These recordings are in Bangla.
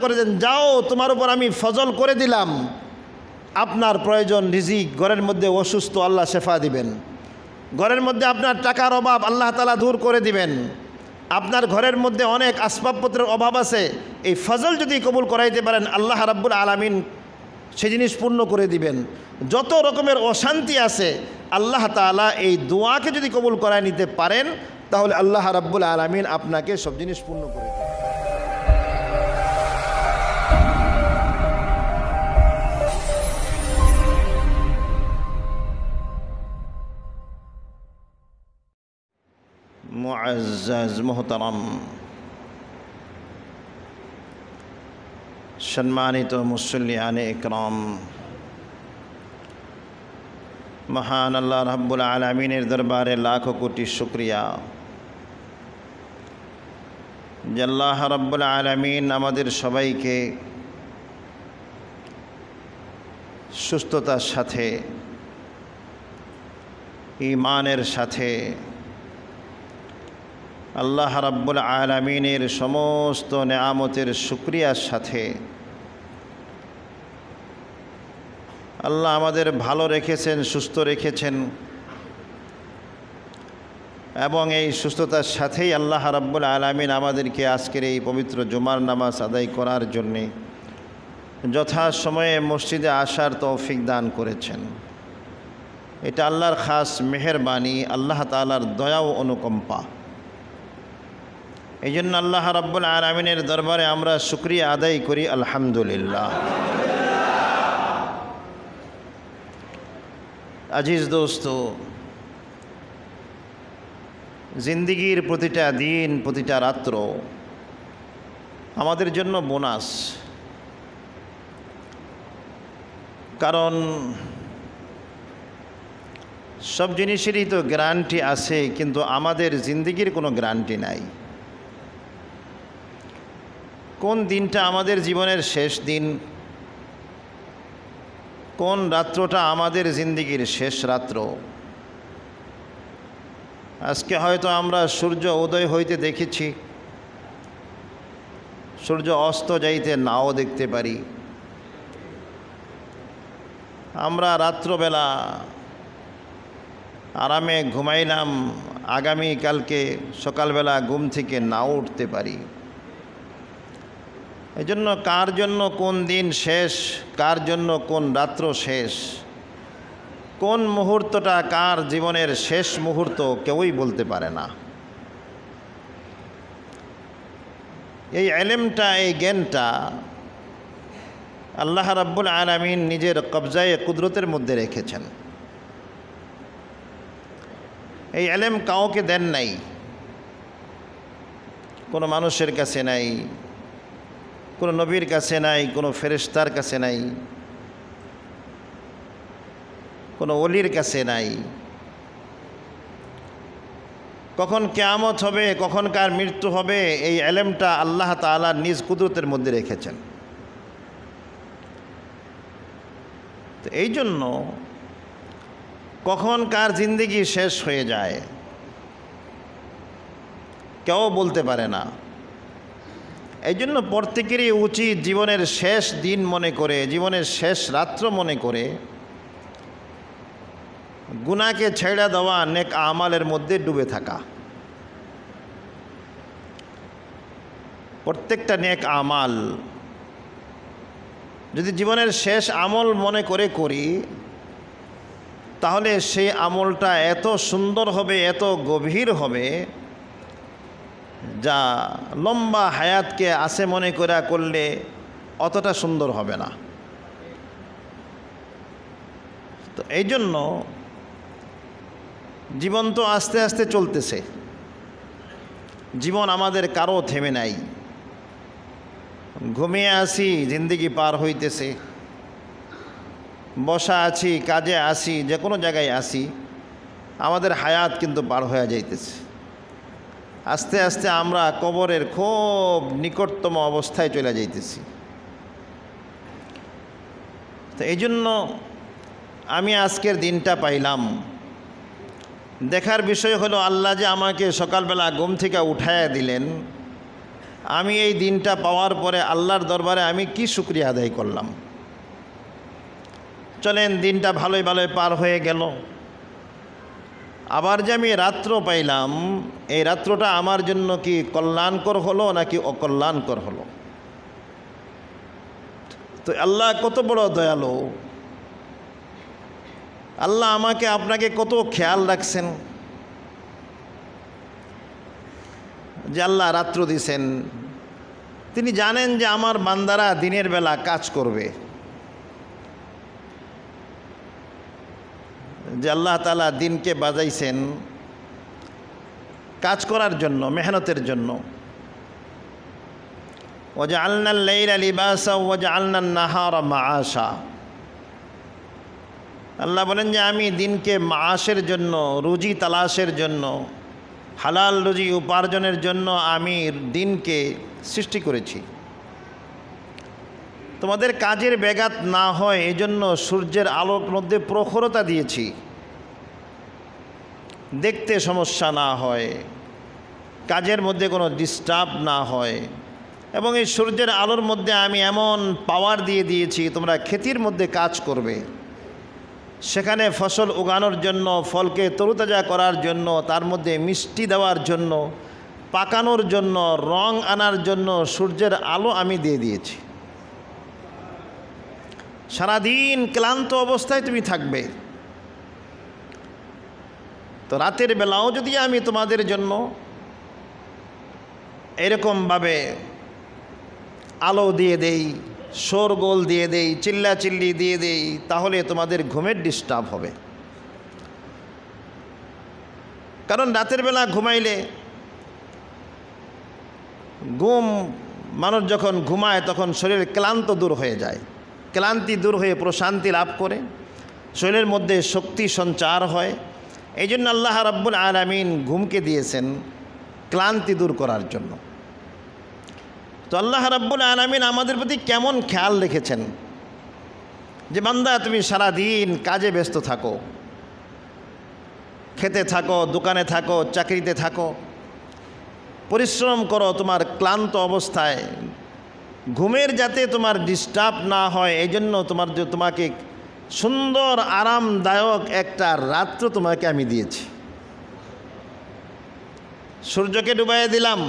করেছেন, যাও তোমার উপর আমি ফজল করে দিলাম, আপনার প্রয়োজন রিজিক, ঘরের মধ্যে অসুস্থ আল্লাহ শেফা দিবেন, ঘরের মধ্যে আপনার টাকার অভাব আল্লাহ তাআলা দূর করে দিবেন, আপনার ঘরের মধ্যে অনেক আসবাবপত্রের অভাব আছে, এই ফজল যদি কবুল করাইতে পারেন আল্লাহ রাব্বুল আলামিন সে জিনিস পূর্ণ করে দিবেন। যত রকমের অশান্তি আছে আল্লাহ তাআলা এই দোয়াকে যদি কবুল করায় নিতে পারেন তাহলে আল্লাহ রাব্বুল আলামিন আপনাকে সব জিনিস পূর্ণ করে দেবেন। মুআজ্জাজ মুহতারাম, সম্মানিত মুসল্লিয়ানে ইকরাম, মহান আল্লাহ রাব্বুল আলামিনের দরবারে লাখো কোটি শুকরিয়া যে আল্লাহ রাব্বুল আলামিন আমাদের সবাইকে সুস্থতার সাথে, ঈমানের সাথে, আল্লাহ রাব্বুল আলামিনের সমস্ত নেয়ামতের শুকরিয়ার সাথে আল্লাহ আমাদের ভালো রেখেছেন, সুস্থ রেখেছেন এবং এই সুস্থতার সাথেই আল্লাহ রাব্বুল আলামিন আমাদেরকে আজকের এই পবিত্র জুমার নামাজ আদায় করার জন্যে যথাসময়ে মসজিদে আসার তৌফিক দান করেছেন। এটা আল্লাহর খাস মেহেরবানি, আল্লাহ তাআলার দয়া ও অনুকম্পা। এই জন্য আল্লাহ রাব্বুল আলামিনের দরবারে আমরা শুকরিয়া আদায় করি আলহামদুলিল্লাহ। আজিজ দোস্ত, জিন্দিগির প্রতিটা দিন, প্রতিটা রাত্র আমাদের জন্য বোনাস। কারণ সব জিনিসেরই তো গ্যারান্টি আছে, কিন্তু আমাদের জিন্দিগির কোনো গ্যারান্টি নাই। কোন দিনটা আমাদের জীবনের শেষ দিন, কোন রাত্রটা আমাদের জিন্দিগির শেষ রাত্র। আজকে হয়তো আমরা সূর্য উদয় হইতে দেখেছি, সূর্য অস্ত যাইতে নাও দেখতে পারি। আমরা রাত্রবেলা আরামে ঘুমাইলাম, আগামী কালকে সকালবেলা ঘুম থেকে নাও উঠতে পারি। এজন্য কার জন্য কোন দিন শেষ, কার জন্য কোন রাত্র শেষ, কোন মুহূর্তটা কার জীবনের শেষ মুহূর্ত কেউই বলতে পারে না। এই ইলমটা, এই জ্ঞানটা আল্লাহ রাব্বুল আলামিন নিজের কবজায়ে কুদরতের মধ্যে রেখেছেন। এই ইলম কাউকে দেন নাই, কোনো মানুষের কাছে নাই, কোনো নবীর কাছে নাই, কোনো ফেরেশতার কাছে নাই, কোনো ওলির কাছে নাই। কখন কিয়ামত হবে, কখন কার মৃত্যু হবে, এই ইলমটা আল্লাহ তাআলা নিজ কুদরতের মধ্যে রেখেছেন। তো এই জন্য কখন কার জিন্দেগি শেষ হয়ে যায় কেউ বলতে পারে না। এই জন্য প্রত্যেকেরই উচিত জীবনের শেষ দিন মনে করে, জীবনের শেষ রাত্র মনে করে গুনাহকে ছেড়ে দেওয়া, নেক আমালের মধ্যে ডুবে থাকা। প্রত্যেকটা নেক আমাল যদি জীবনের শেষ আমল মনে করে করি তাহলে সেই আমলটা এত সুন্দর হবে, এত গভীর হবে, যা লম্বা হায়াতকে আসে মনে করে করলে অতটা সুন্দর হবে না। তো এই জন্য জীবন তো আস্তে আস্তে চলতেছে, জীবন আমাদের কারো থেমে নাই। ঘুমিয়ে আসি, জিন্দেগি পার হইতেছে, বসা আছি, কাজে আসি, যে কোনো জায়গায় আসি, আমাদের হায়াত কিন্তু পার হয়ে যাইতেছে। আস্তে আস্তে আমরা কবরের খুব নিকটতম অবস্থায় চলে যাইতেছি। তো এই জন্য আমি আজকের দিনটা পাইলাম, দেখার বিষয় হলো আল্লাহ যে আমাকে সকালবেলা ঘুম থেকে উঠাইয়া দিলেন, আমি এই দিনটা পাওয়ার পরে আল্লাহর দরবারে আমি কি শুকরিয়া আদায় করলাম। চলেন, দিনটা ভালোই ভালোই পার হয়ে গেল। আবার যে আমি রাত্র পাইলাম, এই রাত্রটা আমার জন্য কি কল্যাণকর হলো নাকি অকল্যাণকর হলো? তো আল্লাহ কত বড় দয়ালু, আল্লাহ আমাকে আপনাকে কত খেয়াল রাখছেন যে আল্লাহ রাত্র দিছেন। তিনি জানেন যে আমার বান্দারা দিনের বেলা কাজ করবে, যে আল্লাহ তাআলা দিনকে বাজাইছেন কাজ করার জন্য, মেহনতের জন্য। ওয়াজআলনা আল-লাইলা লিবাসা ওয়াজআলনা আন-নাহারা মাআশা। আল্লাহ বলেন যে আমি দিনকে মাআশের জন্য, রুজি তালাশের জন্য, হালাল রুজি উপার্জনের জন্য আমি দিনকে সৃষ্টি করেছি। তোমাদের কাজের ব্যাঘাত না হয় এজন্য সূর্যের আলোর মধ্যে প্রখরতা দিয়েছি, দেখতে সমস্যা না হয়, কাজের মধ্যে কোনো ডিস্টার্ব না হয়। এবং এই সূর্যের আলোর মধ্যে আমি এমন পাওয়ার দিয়ে দিয়েছি, তোমরা ক্ষেতের মধ্যে কাজ করবে, সেখানে ফসল উগানোর জন্য, ফলকে তরুতাজা করার জন্য, তার মধ্যে মিষ্টি দেওয়ার জন্য, পাকানোর জন্য, রং আনার জন্য সূর্যের আলো আমি দিয়ে দিয়েছি। সারাদিন ক্লান্ত অবস্থায় তুমি থাকবে, তো রাতের বেলাও যদি আমি তোমাদের জন্য এরকমভাবে আলো দিয়ে দেই, শোরগোল দিয়ে দেই, চিল্লাচিল্লি দিয়ে দেই, তাহলে তোমাদের ঘুমের ডিস্টার্ব হবে। কারণ রাতের বেলা ঘুমাইলে, মানুষ যখন ঘুমায় তখন শরীরের ক্লান্ত দূর হয়ে যায়, ক্লান্তি দূর হয়ে প্রশান্তি লাভ করে, শরীরের মধ্যে শক্তি সঞ্চার হয়। এই জন্য আল্লাহ রাব্বুল আলামিন ঘুমকে দিয়েছেন ক্লান্তি দূর করার জন্য। তো আল্লাহ রাব্বুল আলামিন আমাদের প্রতি কেমন খেয়াল রেখেছেন যে বান্দা তুমি সারাদিন কাজে ব্যস্ত থাকো, খেতে থাকো, দোকানে থাকো, চাকরিতে থাকো, পরিশ্রম করো, তোমার ক্লান্ত অবস্থায় ঘুমের যাতে তোমার ডিস্টার্ব না হয় এই জন্য তোমাকে সুন্দর আরামদায়ক একটা রাত্র তোমাকে আমি দিয়েছি। সূর্যকে ডুবাইয়ে দিলাম,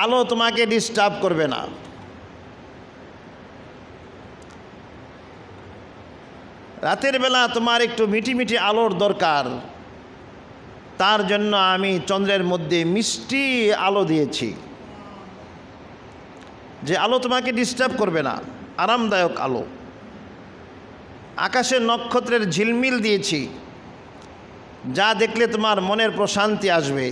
আলো তোমাকে ডিস্টার্ব করবে না। রাতের বেলা তোমার একটু মিটি মিটি আলোর দরকার, তার জন্য আমি চন্দ্রের মধ্যে মিষ্টি আলো দিয়েছি, যে আলো তোমাকে ডিস্টার্ব করবে না, আরামদায়ক আলো। আকাশে নক্ষত্রের ঝিলমিল দিয়েছি, যা দেখলে তোমার মনের প্রশান্তি আসবে।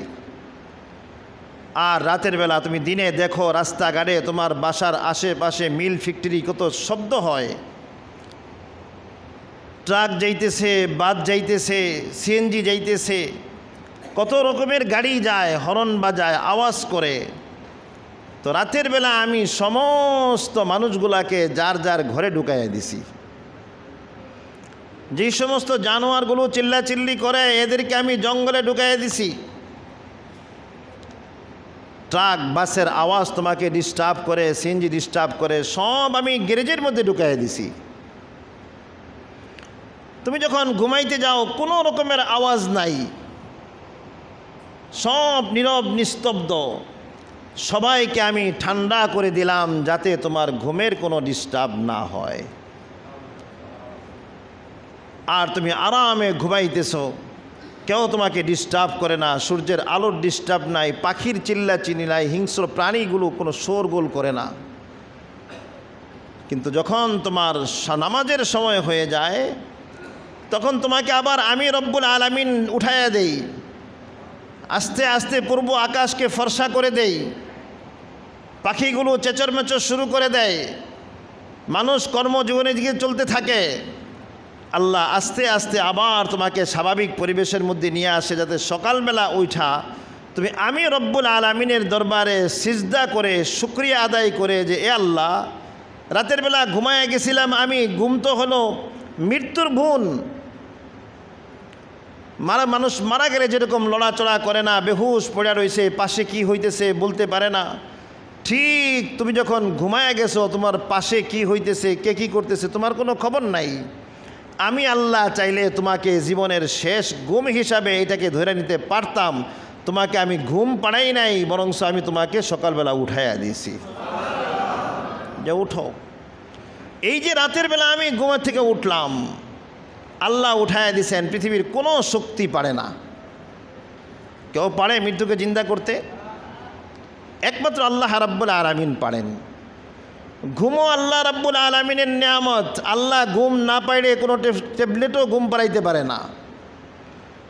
আর রাতের বেলা তুমি দিনে দেখো রাস্তাঘাটে তোমার বাসার আশেপাশে মিল ফ্যাক্টরি কত শব্দ হয়, ট্রাক যাইতেছে, বাস যাইতেছে, সিএনজি যাইতেছে, কত রকমের গাড়ি যায়, হর্ন বাজায়, আওয়াজ করে। তো রাতের বেলা আমি সমস্ত মানুষগুলাকে যার যার ঘরে ঢুকাইয়া দিছি। যেই সমস্ত জানোয়ারগুলো চিল্লাচিল্লি করে এদেরকে আমি জঙ্গলে ঢুকাইয়া দিছি। ট্রাক বাসের আওয়াজ তোমাকে ডিস্টার্ব করে, সিএনজি ডিস্টার্ব করে, সব আমি গ্যারেজের মধ্যে ঢুকাইয়া দিছি। তুমি যখন ঘুমাইতে যাও কোনো রকমের আওয়াজ নাই, সব নীরব নিস্তব্ধ, সবাইকে আমি ঠান্ডা করে দিলাম যাতে তোমার ঘুমের কোনো ডিস্টার্ব না হয়। আর তুমি আরামে ঘুমাইতেছ, কেউ তোমাকে ডিস্টার্ব করে না, সূর্যের আলোর ডিস্টার্ব নাই, পাখির চিল্লাচিল্লি নাই, হিংস্র প্রাণীগুলো কোনো শোরগোল করে না। কিন্তু যখন তোমার নামাজের সময় হয়ে যায় তখন তোমাকে আবার আমি রব্বুল আলামিন উঠাইয়া দেই, আস্তে আস্তে পূর্ব আকাশকে ফর্সা করে দেই, পাখিগুলো চেঁচরমেচর শুরু করে দেয়, মানুষ কর্মজীবনের দিকে চলতে থাকে। আল্লাহ আস্তে আস্তে আবার তোমাকে স্বাভাবিক পরিবেশের মধ্যে নিয়ে আসে, যাতে সকালবেলা উঠা তুমি আমি রব্বুল আলামিনের দরবারে সিজদা করে শুকরিয়া আদায় করে যে এ আল্লাহ, রাতের বেলা ঘুমায় গেছিলাম আমি, ঘুম তো হলো মৃত্যুর ভুন, মানুষ মারা গেলে যেরকম লড়াচড়া করে না, বেহুশ পড়ে রয়েছে, পাশে কি হইতেছে বলতে পারে না, ঠিক তুমি যখন ঘুমায় গেছো তোমার পাশে কি হইতেছে, কে কি করতেছে তোমার কোনো খবর নাই। আমি আল্লাহ চাইলে তোমাকে জীবনের শেষ ঘুম হিসাবে এটাকে ধরে নিতে পারতাম। তোমাকে আমি ঘুম পাড়াই নাই, বরং আমি তোমাকে সকালবেলা উঠাইয়া দিয়েছি যে উঠো। এই যে রাতের বেলা আমি ঘুমের থেকে উঠলাম, আল্লাহ উঠাইয়া দিয়েছেন। পৃথিবীর কোনো শক্তি পারে না। কেউ পারে মৃত্যুকে জিন্দা করতে? একমাত্র আল্লাহ রাব্বুল আলামিন পারেন। ঘুমও আল্লাহ রাব্বুল আলামিনের নিয়ামত। আল্লাহ ঘুম না পাইলে কোনো ট্যাবলেটও ঘুম পাড়াইতে পারে না,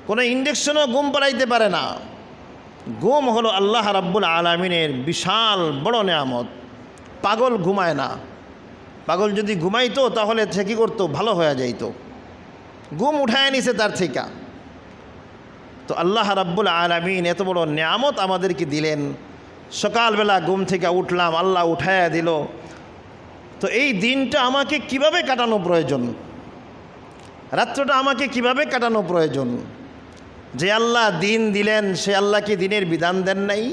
কোনো ইঞ্জেকশনও ঘুম পাড়াইতে পারে না। ঘুম হলো আল্লাহ রাব্বুল আলামিনের বিশাল বড় নিয়ামত। পাগল ঘুমায় না। পাগল যদি ঘুমাইতো তাহলে সে কী করতো? ভালো হয়ে যাইতো। ঘুম উঠায় নিছে তার থেকে। তো আল্লাহ রাব্বুল আলামিন এত বড় নিয়ামত আমাদেরকে দিলেন। সকালবেলা ঘুম থেকে উঠলাম, আল্লাহ উঠায়া দিল। তো এই দিনটা আমাকে কিভাবে কাটানো প্রয়োজন, রাত্রটা আমাকে কিভাবে কাটানো প্রয়োজন? যে আল্লাহ দিন দিলেন সে আল্লাহ কি দিনের বিধান দেন নাই?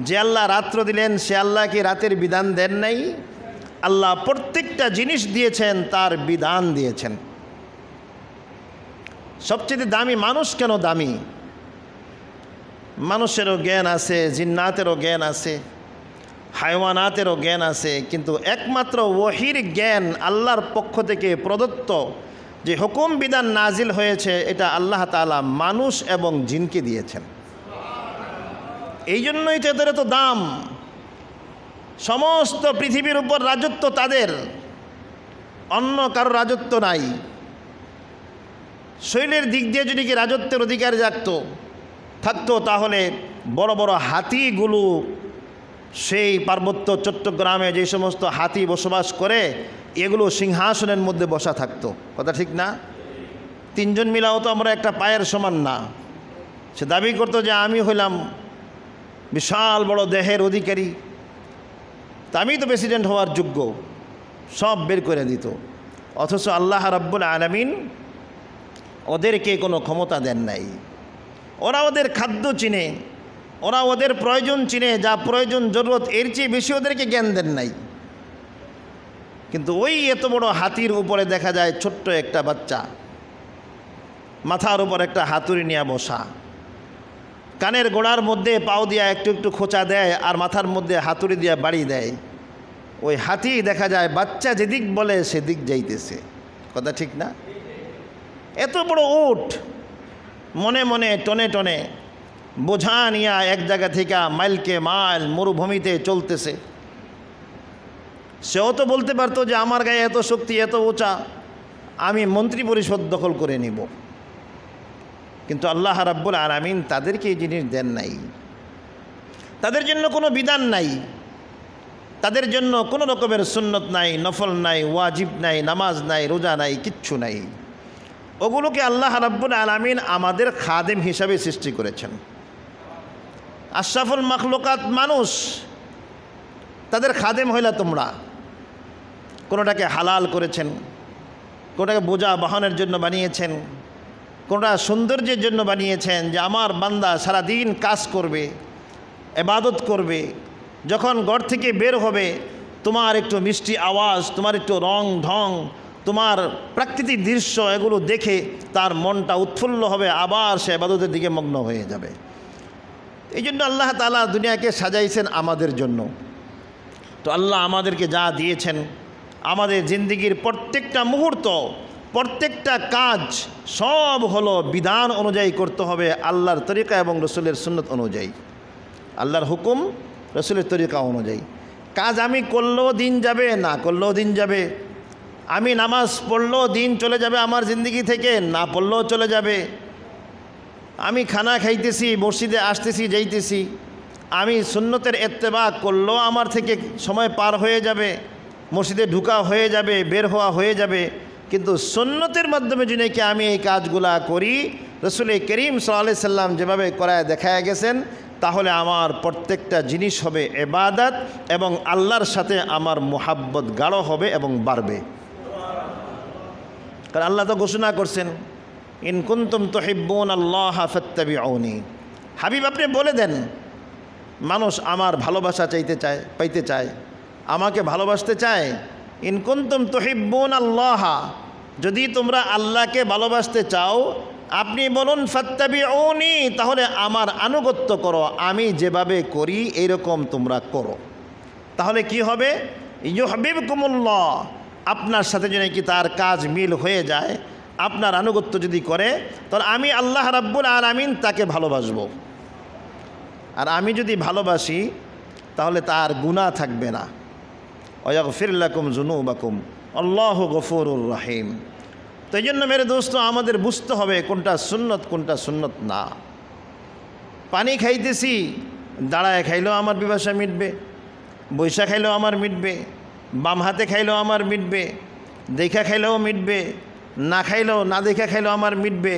যে আল্লাহ রাত্র দিলেন সে আল্লাহ কি রাতের বিধান দেন নাই? আল্লাহ প্রত্যেকটা জিনিস দিয়েছেন, তার বিধান দিয়েছেন। সবচেয়ে দামি মানুষ কেন দামি? মানুষেরও জ্ঞান আছে, জিন্নাতেরও জ্ঞান আছে, হায়ওয়ানাতেরও জ্ঞান আছে, কিন্তু একমাত্র ওহির জ্ঞান আল্লাহর পক্ষ থেকে প্রদত্ত যে হুকুম বিধান নাজিল হয়েছে, এটা আল্লাহ তাআলা মানুষ এবং জিনকে দিয়েছেন। এই জন্যই তো এদের এত দাম। সমস্ত পৃথিবীর উপর রাজত্ব তাদের, অন্য কারো রাজত্ব নাই। শৈলের দিক দিয়ে যদি কি রাজত্বের অধিকার থাকতো তাহলে বড় বড় হাতিগুলো সেই পার্বত্য চট্টগ্রামে যে সমস্ত হাতি বসবাস করে, এগুলো সিংহাসনের মধ্যে বসা থাকতো। কথা ঠিক না? তিনজন মিলাও তো আমরা একটা পায়ের সমান না। সে দাবি করতো যে আমি হইলাম বিশাল বড় দেহের অধিকারী, তা আমি তো প্রেসিডেন্ট হওয়ার যোগ্য, সব বের করে দিত। অথচ আল্লাহ রাব্বুল আলামিন ওদেরকে কোনো ক্ষমতা দেন নাই। ওরা ওদের খাদ্য চিনে, ওরা ওদের প্রয়োজন চিনে, যা প্রয়োজন জরুরত এর চেয়ে বেশি ওদেরকে জ্ঞান দেন নাই। কিন্তু ওই এত বড় হাতির উপরে দেখা যায় ছোট্ট একটা বাচ্চা, মাথার উপর একটা হাতুড়ি নিয়ে বসা, কানের গোড়ার মধ্যে পাও দিয়া একটু একটু খোঁচা দেয় আর মাথার মধ্যে হাতুড়ি দিয়া বাড়ি দেয়। ওই হাতি দেখা যায় বাচ্চা যেদিক বলে সেদিক যাইতেছে। কথা ঠিক না? এত বড় উট মনে মনে টনে টনে বোঝা নিয়া এক জায়গা থেকে মাইলকে মাইল মরুভূমিতে চলতেছে। সেও তো বলতে পারতো যে আমার গায়ে এত শক্তি, এত উঁচা, আমি মন্ত্রী পরিষদ দখল করে নিব। কিন্তু আল্লাহ রাব্বুল আলামিন তাদেরকে এই জিনিস দেন নাই। তাদের জন্য কোনো বিধান নাই, তাদের জন্য কোনো রকমের সুন্নত নাই, নফল নাই, ওয়াজিব নাই, নামাজ নাই, রোজা নাই, কিচ্ছু নাই। ওগুলোকে আল্লাহ রাব্বুল আলামিন আমাদের খাদেম হিসাবে সৃষ্টি করেছেন। আশরাফুল মাখলুকাত মানুষ, তাদের খাদেম হইলা তোমরা। কোনোটাকে হালাল করেছেন, কোনোটাকে বোঝা বাহনের জন্য বানিয়েছেন, কোনোটা সৌন্দর্যের জন্য বানিয়েছেন যে আমার বান্দা সারাদিন কাজ করবে, ইবাদত করবে, যখন ঘর থেকে বের হবে তোমার একটু মিষ্টি আওয়াজ, তোমার একটু রং ঢং, তোমার প্রাকৃতিক দৃশ্য, এগুলো দেখে তার মনটা উৎফুল্ল হবে, আবার সে ইবাদতের দিকে মগ্ন হয়ে যাবে। এই জন্য আল্লাহ তাআলা দুনিয়াকে সাজাইছেন আমাদের জন্য। তো আল্লাহ আমাদেরকে যা দিয়েছেন, আমাদের জিন্দেগির প্রত্যেকটা মুহূর্ত, প্রত্যেকটা কাজ সব হলো বিধান অনুযায়ী করতে হবে, আল্লাহর তরিকা এবং রসুলের সুন্নত অনুযায়ী, আল্লাহর হুকুম রসুলের তরিকা অনুযায়ী। কাজ আমি করলেও দিন যাবে, না করলেও দিন যাবে। আমি নামাজ পড়লেও দিন চলে যাবে আমার জিন্দেগি থেকে, না পড়লেও চলে যাবে। আমি খানা খাইতেছি, মসজিদে আসতেছি যাইতেছি, আমি সুন্নতের ইত্তেবা করলেও আমার থেকে সময় পার হয়ে যাবে, মসজিদে ঢুকা হয়ে যাবে, বের হওয়া হয়ে যাবে। কিন্তু সুন্নতের মাধ্যমে যদি কি আমি এই কাজগুলা করি, রসুল করিম সাল্লাল্লাহু আলাইহি সাল্লাম যেভাবে করায় দেখায় গেছেন, তাহলে আমার প্রত্যেকটা জিনিস হবে ইবাদত এবং আল্লাহর সাথে আমার মুহাব্বত গাঢ় হবে এবং বাড়বে। কারণ আল্লাহ তো ঘোষণা করছেন ইন কুনতুম তুহিব্বুনাল্লাহা ফাত্তাবিউনি। হাবিব আপনি বলে দেন, মানুষ আমার ভালোবাসা পাইতে চায়, আমাকে ভালোবাসতে চায়। ইন কুনতুম তুহিব্বুনাল্লাহা, যদি তোমরা আল্লাহকে ভালোবাসতে চাও আপনি বলুন ফাত্তাবিউনি, তাহলে আমার আনুগত্য করো, আমি যেভাবে করি এইরকম তোমরা করো। তাহলে কি হবে? ইউহিব্বুকুমুল্লাহ, আপনার সাথে যদি কি তার কাজ মিল হয়ে যায়, আপনার আনুগত্য যদি করে, তাহলে আমি আল্লাহ রাব্বুল আলামিন তাকে ভালোবাসবো। আর আমি যদি ভালোবাসি তাহলে তার গুনাহ থাকবে না। ওয়াগফির লাকুম যুনুবাকুম আল্লাহু গফুরুর রহিম। তো এই জন্য মেরে দোস্ত, আমাদের বুঝতে হবে কোনটা সুন্নত কোনটা সুন্নত না। পানি খাইতেছি, দাঁড়ায় খাইলেও আমার পিপাসা মিটবে, বৈশা খাইলেও আমার মিটবে, বাম হাতে খাইলেও আমার মিটবে, দেখা খাইলেও মিটবে, না খাইলেও না দেখা খাইলেও আমার মিটবে।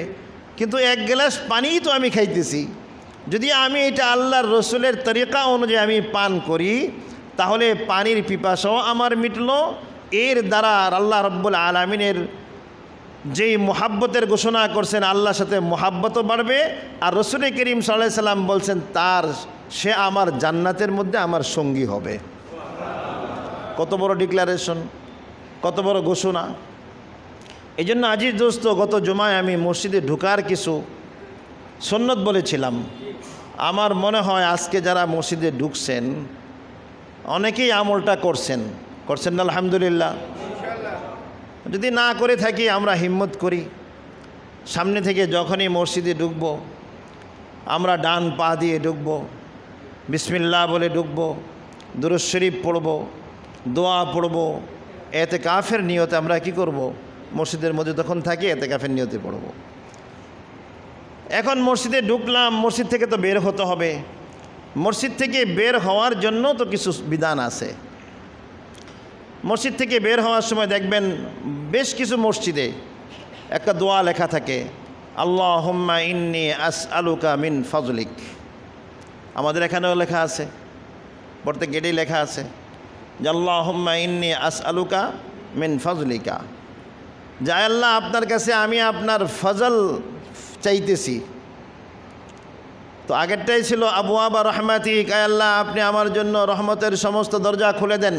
কিন্তু এক গ্লাস পানিই তো আমি খাইতেছি। যদি আমি এটা আল্লাহর রসুলের তরিকা অনুযায়ী আমি পান করি, তাহলে পানির পিপাসাও আমার মিটলো। এর দ্বারা আল্লাহ রাব্বুল আলামিনের যেই মোহাব্বতের ঘোষণা করছেন, আল্লাহর সাথে মোহাব্বতও বাড়বে। আর রসুল করিম সাল্লাল্লাহু আলাইহি সাল্লাম বলছেন সে আমার জান্নাতের মধ্যে আমার সঙ্গী হবে। কত বড় ডিক্লারেশন, কত বড় ঘোষণা! এই জন্য আজিজ দোস্ত, গত জুমায় আমি মসজিদে ঢুকার কিছু সুন্নত বলেছিলাম। আমার মনে হয় আজকে যারা মসজিদে ঢুকছেন অনেকেই আমলটা করছেন না? আলহামদুলিল্লাহ। যদি না করে থাকি, আমরা হিম্মত করি, সামনে থেকে যখনই মসজিদে ঢুকব আমরা ডান পা দিয়ে ঢুকব, বিসমিল্লাহ বলে ঢুকব, দুরূদ শরীফ পড়ব, দোয়া পড়ব, এতেকাফের নিয়তে আমরা কি করব? মসজিদের মধ্যে তখন থাকি এতেকাফের নিয়তে পড়ব। এখন মসজিদে ঢুকলাম, মসজিদ থেকে তো বের হতে হবে। মসজিদ থেকে বের হওয়ার জন্য তো কিছু বিধান আছে। মসজিদ থেকে বের হওয়ার সময় দেখবেন বেশ কিছু মসজিদে একটা দোয়া লেখা থাকে, আল্লাহুম্মা ইন্নী আসআলুকা মিন ফাজলিক। আমাদের এখানেও লেখা আছে, প্রত্যেক গেটেই লেখা আছে যে আল্লাহুম্মা ইন্নী আসআলুকা মিন ফাজলিকা, যা আল্লাহ আপনার কাছে আমি আপনার ফজল চাইতেছি। তো আগেরটাই ছিল আবওয়াবা রহমাতিক, আল্লাহ আপনি আমার জন্য রহমতের সমস্ত দরজা খুলে দেন।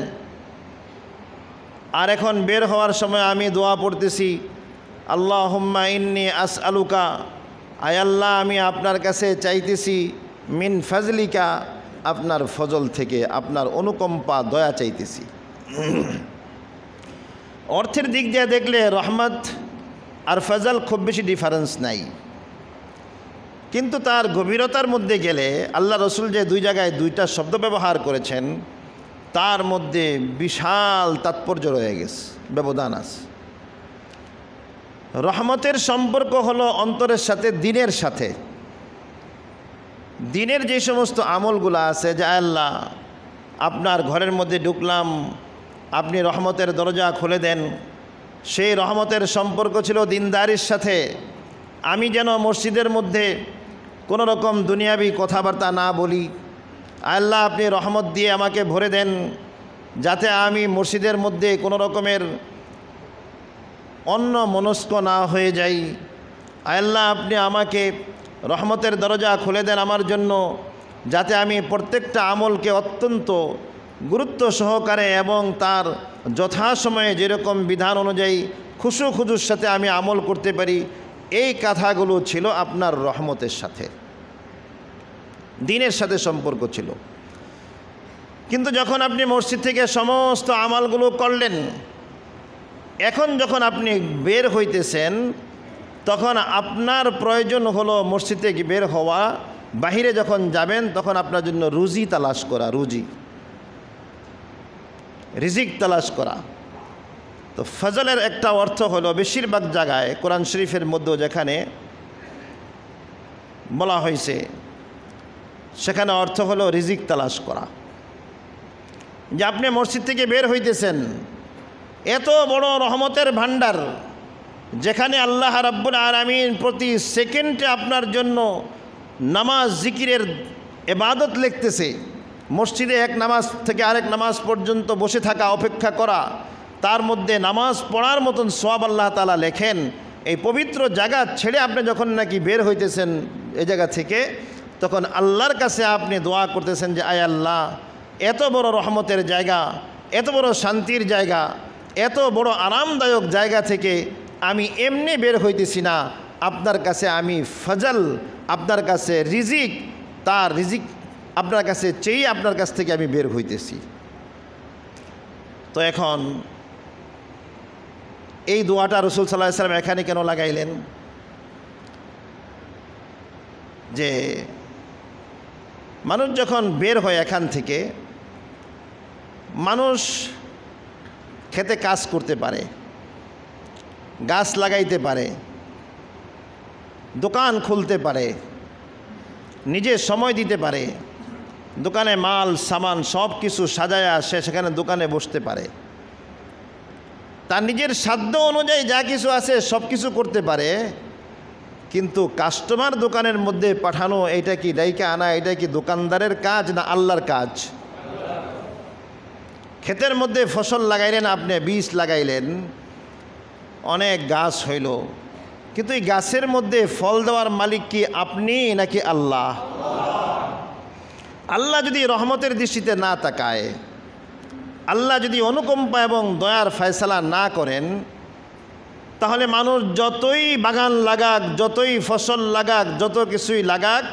আর এখন বের হওয়ার সময় আমি দোয়া পড়তেছি, আল্লাহুম্মা ইন্নী আসআলুকা, আল্লাহ আমি আপনার কাছে চাইতেছি মিন ফাজলিকা, আপনার ফজল থেকে, আপনার অনুকম্পা দয়া চাইতেছি। অর্থের দিক দিয়ে দেখলে রহমত আর ফজল খুব বেশি ডিফারেন্স নাই, কিন্তু তার গভীরতার মধ্যে গেলে আল্লাহ রসুল যে দুই জায়গায় দুইটা শব্দ ব্যবহার করেছেন তার মধ্যে বিশাল তাৎপর্য রয়ে গেছে, ব্যবধান আছে। রহমতের সম্পর্ক হলো অন্তরের সাথে, দিনের সাথে। দিনের যে সমস্ত আমলগুলো আছে, যে আল্লাহ আপনার ঘরের মধ্যে ঢুকলাম, আপনি রহমতের দরজা খুলে দেন, সেই রহমতের সম্পর্ক ছিল দিনদারির সাথে। আমি যেন মসজিদের মধ্যে কোনো রকম দুনিয়াবি কথাবার্তা না বলি, আল্লাহ আপনি রহমত দিয়ে আমাকে ভরে দেন, যাতে আমি মসজিদের মধ্যে কোনো রকমের অন্য মনস্ক না হয়ে যাই। আল্লাহ আপনি আমাকে রহমতের দরজা খুলে দেন আমার জন্য, যাতে আমি প্রত্যেকটা আমলকে অত্যন্ত গুরুত্ব সহকারে এবং তার যথাসময়ে যেরকম বিধান অনুযায়ী খুশুর সাথে আমি আমল করতে পারি। এই কথাগুলো ছিল আপনার রহমতের সাথে, দিনের সাথে সম্পর্ক ছিল। কিন্তু যখন আপনি মসজিদ থেকে সমস্ত আমলগুলো করলেন, এখন যখন আপনি বের হইতেছেন তখন আপনার প্রয়োজন হলো মসজিদ থেকে বের হওয়া, বাহিরে যখন যাবেন তখন আপনার জন্য রুজি তালাশ করা, রিজিক তালাশ করা। তো ফজলের একটা অর্থ হলো, বেশিরভাগ জায়গায় কোরআন শরীফের মধ্যে যেখানে বলা হয়েছে সেখানে অর্থ হলো রিজিক তালাশ করা। যে আপনি মসজিদ থেকে বের হইতেছেন, এত বড় রহমতের ভান্ডার, যেখানে আল্লাহ রাব্বুল আলামিন প্রতি সেকেন্ডে আপনার জন্য নামাজ জিকিরের ইবাদত লিখতেছে। মসজিদে এক নামাজ থেকে আরেক নামাজ পর্যন্ত বসে থাকা, অপেক্ষা করা, তার মধ্যে নামাজ পড়ার মতন সওয়াব আল্লাহ তাআলা লেখেন। এই পবিত্র জায়গা ছেড়ে আপনি যখন নাকি বের হইতেছেন এই জায়গা থেকে, তখন আল্লাহর কাছে আপনি দোয়া করতেছেন যে আয় আল্লাহ, এত বড় রহমতের জায়গা, এত বড় শান্তির জায়গা, এত বড় আরামদায়ক জায়গা থেকে আমি এমনি বের হইতেছি না, আপনার কাছে আমি ফজল, আপনার কাছে রিজিক, তার রিজিক আপনার কাছে চেয়ে আপনার কাছ থেকে আমি বের হইতেছি। তো এখন এই দোয়াটা রাসূল সাল্লাল্লাহু আলাইহি ওয়াসাল্লাম এখানে কেন লাগাইলেন? যে মানুষ যখন বের হয় এখান থেকে, মানুষ খেতে কাজ করতে পারে, গাছ লাগাইতে পারে, দোকান খুলতে পারে, নিজে সময় দিতে পারে, দোকানে মাল সামান সব কিছু সাজায়া সে সেখানে দোকানে বসতে পারে, তার নিজের সাধ্য অনুযায়ী যা কিছু আছে সব কিছু করতে পারে। কিন্তু কাস্টমার দোকানের মধ্যে পাঠানো, এটা কি ডাইকা আনা, এটা কি দোকানদারের কাজ না আল্লাহর কাজ? ক্ষেতের মধ্যে ফসল লাগাইলেন, আপনি বীজ লাগাইলেন, অনেক গাছ হইল, কিন্তু এই গাছের মধ্যে ফল দেওয়ার মালিক কি আপনি নাকি আল্লাহ? আল্লাহ যদি রহমতের দৃষ্টিতে না তাকায়, আল্লাহ যদি অনুকম্পা এবং দয়ার ফয়সালা না করেন, তাহলে মানুষ যতই বাগান লাগাক, যতই ফসল লাগাক, যত কিছুই লাগাক,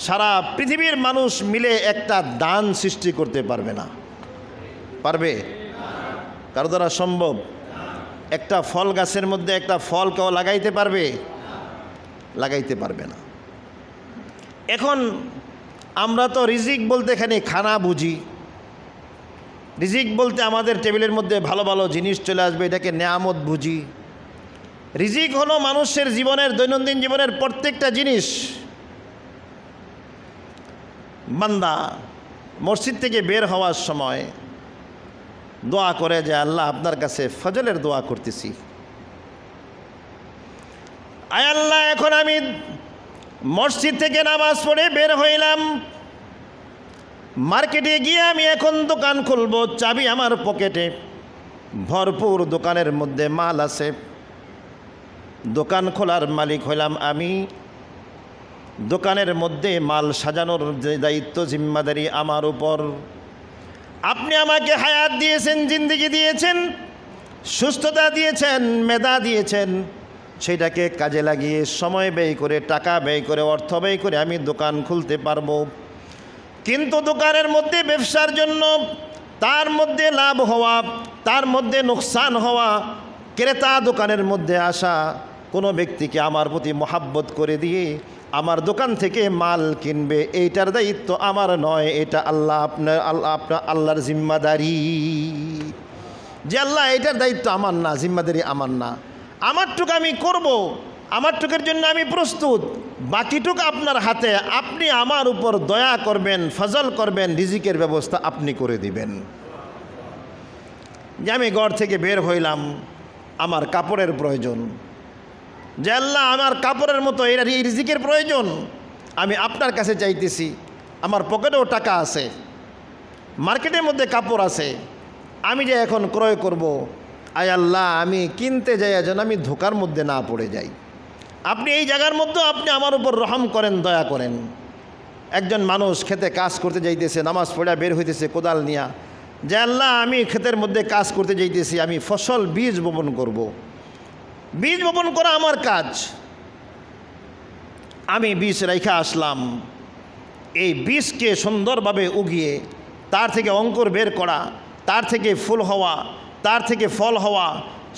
সারা পৃথিবীর মানুষ মিলে একটা দান সৃষ্টি করতে পারবে না। পারবে? কারো দ্বারা সম্ভব? একটা ফল গাছের মধ্যে একটা ফল কেউ লাগাইতে পারবে? লাগাইতে পারবে না। এখন আমরা তো রিজিক বলতে এখানে খানা বুঝি, রিজিক বলতে আমাদের টেবিলের মধ্যে ভালো ভালো জিনিস চলে আসবে, এটাকে নেয়ামত বুঝি। রিজিক হলো মানুষের জীবনের, দৈনন্দিন জীবনের প্রত্যেকটা জিনিস। বান্দা মসজিদ থেকে বের হওয়ার সময় দোয়া করে যে আল্লাহ, আপনার কাছে ফজলের দোয়া করতেছি, আয় আল্লাহ, এখন আমি মসজিদ থেকে নামাজ পড়ে বের হইলাম, মার্কেটে গিয়ে আমি এখন দোকান খুলব, চাবি আমার পকেটে, ভরপুর দোকানের মধ্যে মাল আছে, দোকান খোলার মালিক হইলাম আমি, দোকানের মধ্যে মাল সাজানোর যে দায়িত্ব জিম্মাদারি আমার উপর। আপনি আমাকে হায়াত দিয়েছেন, জিন্দেগি দিয়েছেন, সুস্থতা দিয়েছেন, মেধা দিয়েছেন, সেটাকে কাজে লাগিয়ে সময় ব্যয় করে, টাকা ব্যয় করে, অর্থ ব্যয় করে আমি দোকান খুলতে পারবো। কিন্তু দোকানের মধ্যে ব্যবসার জন্য তার মধ্যে লাভ হওয়া, তার মধ্যে নোকসান হওয়া, ক্রেতা দোকানের মধ্যে আসা, কোনো ব্যক্তিকে আমার প্রতি মহাব্বত করে দিয়ে আমার দোকান থেকে মাল কিনবে, এইটার দায়িত্ব আমার নয়, এটা আপনার আল্লাহর জিম্মাদারি। যে আল্লাহ, এটার দায়িত্ব আমার না, জিম্মাদারি আমার না, আমারটুকু আমি করব, আমারটুকের জন্য আমি প্রস্তুত, বাকিটুকু আপনার হাতে, আপনি আমার উপর দয়া করবেন, ফজল করবেন, রিজিকের ব্যবস্থা আপনি করে দিবেন। যে আমি ঘর থেকে বের হইলাম, আমার কাপড়ের প্রয়োজন, যে আল্লাহ, আমার কাপড়ের মতো এই রিজিকের প্রয়োজন, আমি আপনার কাছে চাইতেছি, আমার পকেটেও টাকা আছে, মার্কেটের মধ্যে কাপড় আছে, আমি যে এখন ক্রয় করব, আয় আল্লাহ, আমি কিনতে যাই যেন আমি ধোকার মধ্যে না পড়ে যাই। আপনি এই জায়গার মধ্যে আপনি আমার উপর রহম করেন, দয়া করেন। একজন মানুষ খেতে কাজ করতে যাইতেছে, নামাজ পড়া বের হইতেছে কোদাল নিয়া, যে আল্লাহ, আমি ক্ষেতের মধ্যে কাজ করতে যাইতেছি, আমি ফসল বীজ বপন করব, বীজ বপন করা আমার কাজ, আমি বীজ রেখে আসলাম, এই বীজকে সুন্দরভাবে উগিয়ে তার থেকে অঙ্কুর বের করা, তার থেকে ফুল হওয়া, তার থেকে ফল হওয়া,